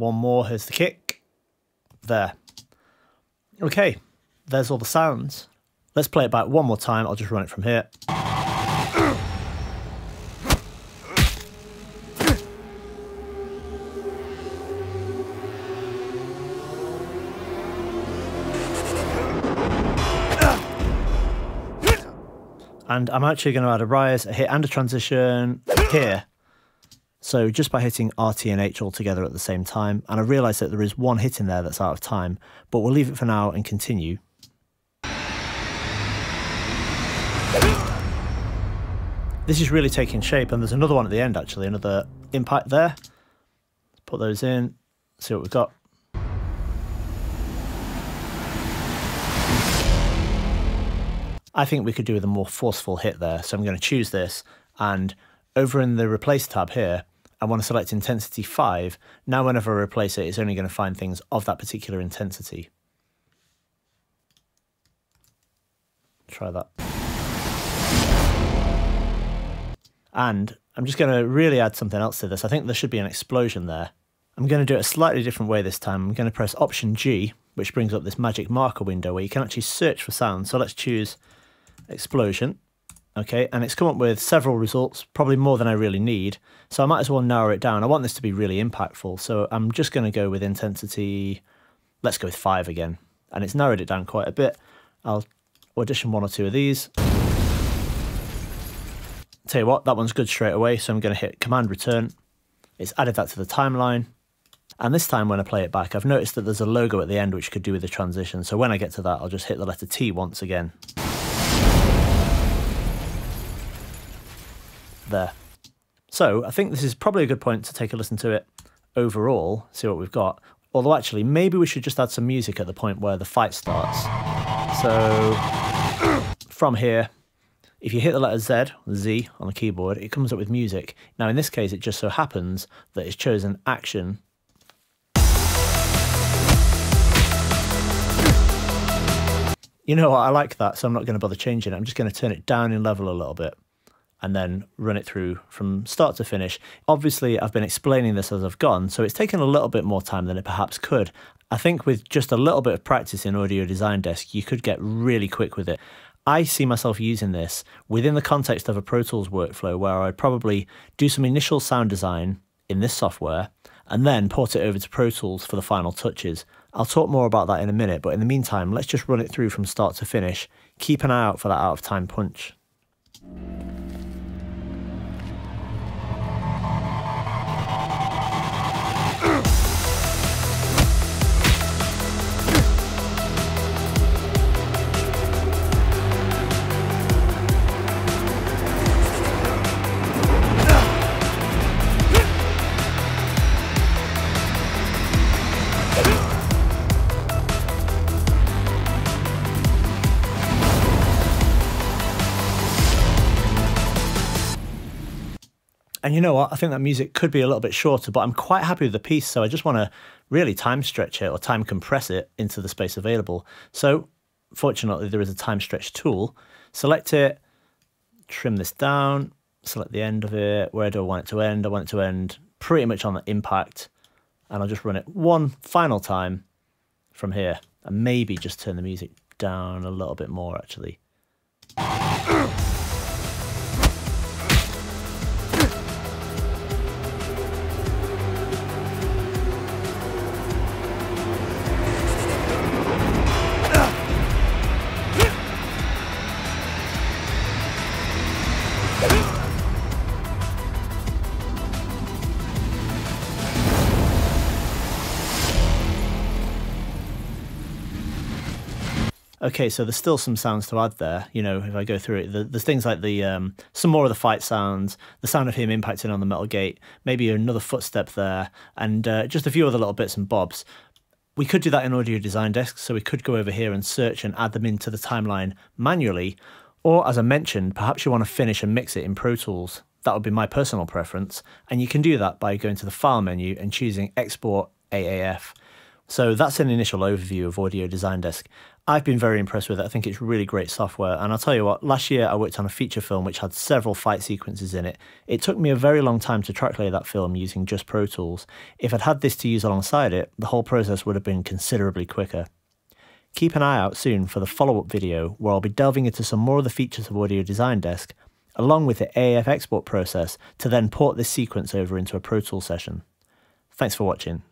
One more, here's the kick. There. Okay, there's all the sounds. Let's play it back one more time. I'll just run it from here. And I'm actually going to add a rise, a hit and a transition here. So just by hitting RT and H all together at the same time, and I realise that there is one hit in there that's out of time, but we'll leave it for now and continue. This is really taking shape, and there's another one at the end actually, another impact there. Let's put those in, see what we've got. I think we could do with a more forceful hit there, so I'm going to choose this, and over in the replace tab here, I want to select intensity 5. Now whenever I replace it, it's only going to find things of that particular intensity. Try that. And I'm just going to really add something else to this. I think there should be an explosion there. I'm going to do it a slightly different way this time. I'm going to press Option G, which brings up this magic marker window where you can actually search for sound. So let's choose explosion. Okay, and it's come up with several results, probably more than I really need. So I might as well narrow it down. I want this to be really impactful. So I'm just going to go with intensity, let's go with 5 again. And it's narrowed it down quite a bit. I'll audition 1 or 2 of these. Tell you what, that one's good straight away. So I'm going to hit Command Return. It's added that to the timeline. And this time when I play it back, I've noticed that there's a logo at the end which could do with the transition. So when I get to that, I'll just hit the letter T once again. There. So I think this is probably a good point to take a listen to it overall, see what we've got. Although actually, maybe we should just add some music at the point where the fight starts. So from here, if you hit the letter Z on the keyboard, it comes up with music. Now in this case, it just so happens that it's chosen action. You know what, I like that, so I'm not going to bother changing it. I'm just going to turn it down in level a little bit and then run it through from start to finish. Obviously, I've been explaining this as I've gone, so it's taken a little bit more time than it perhaps could. I think with just a little bit of practice in Audio Design Desk, you could get really quick with it. I see myself using this within the context of a Pro Tools workflow where I'd probably do some initial sound design in this software and then port it over to Pro Tools for the final touches. I'll talk more about that in a minute, but in the meantime, let's just run it through from start to finish. Keep an eye out for that out of time punch. And you know what, I think that music could be a little bit shorter, but I'm quite happy with the piece, so I just want to really time stretch it or time compress it into the space available. So fortunately there is a time stretch tool. Select it, trim this down, select the end of it. Where do I want it to end? I want it to end pretty much on the impact, and I'll just run it one final time from here and maybe just turn the music down a little bit more actually. Okay, so there's still some sounds to add there. You know, if I go through it, there's things like the some more of the fight sounds, the sound of him impacting on the metal gate, maybe another footstep there, and just a few other little bits and bobs. We could do that in Audio Design Desk, so we could go over here and search and add them into the timeline manually, or as I mentioned, perhaps you want to finish and mix it in Pro Tools. That would be my personal preference, and you can do that by going to the File menu and choosing Export AAF. So that's an initial overview of Audio Design Desk. I've been very impressed with it. I think it's really great software. And I'll tell you what, last year I worked on a feature film which had several fight sequences in it. It took me a very long time to track lay that film using just Pro Tools. If I'd had this to use alongside it, the whole process would have been considerably quicker. Keep an eye out soon for the follow-up video where I'll be delving into some more of the features of Audio Design Desk, along with the AAF export process to then port this sequence over into a Pro Tools session. Thanks for watching.